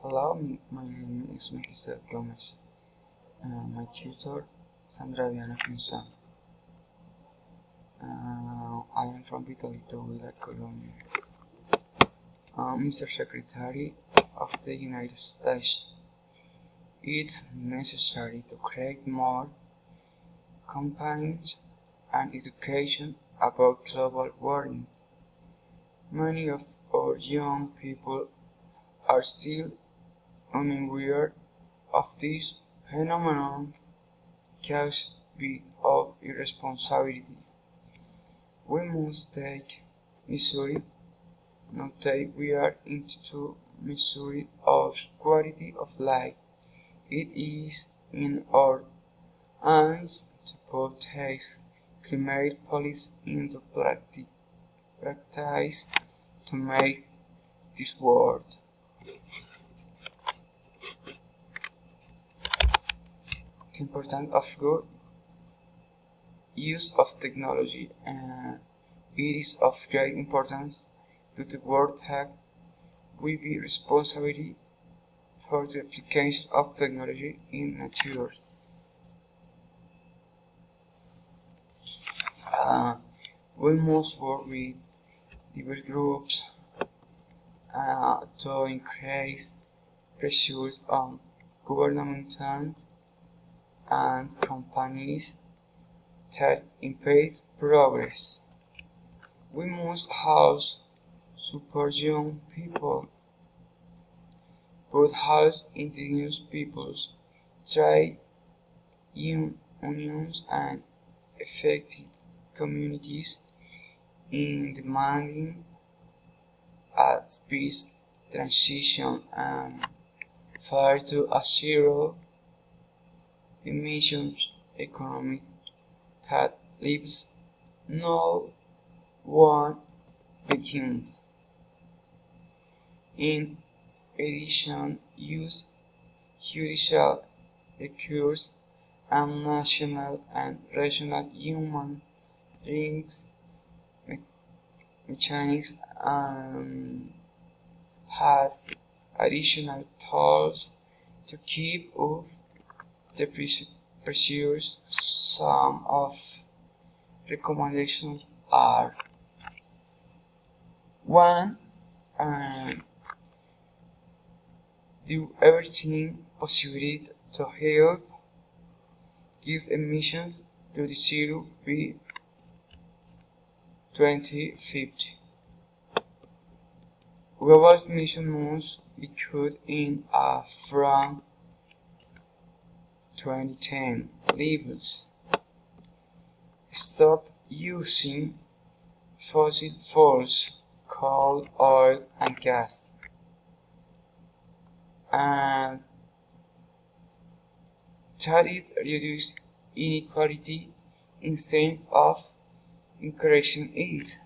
Hello, my name is Mr. Gomez. My tutor, Sandra Viana Pinzón. I am from Vitalito, Villa, Colombia. Mr. Secretary of the United States, it's necessary to create more campaigns and education about global warming. Many of our young people are still unaware of this phenomenon caused of irresponsibility. We must take measures now that we are into measure of quality of life. It is in our hands to put climate policy into practice to make this world. The importance of good use of technology. It is of great importance that the world will be responsible for the application of technology in nature. We must work with diverse groups to increase pressure on governments and companies that impede progress. We must also support young people, but also indigenous peoples, trade unions and affected communities in demanding a peace transition and far to a zero emissions economy that leaves no one behind. In addition, use judicial recourse and national and regional human rights mechanics and has additional tools to keep up the pressures. Some of recommendations are: 1. Do everything possible to help get emissions to the zero by 2050. Global emissions must be cut in from 2010 levels. Stop using fossil fuels, coal, oil, and gas. And that it reduces inequality instead of increasing it.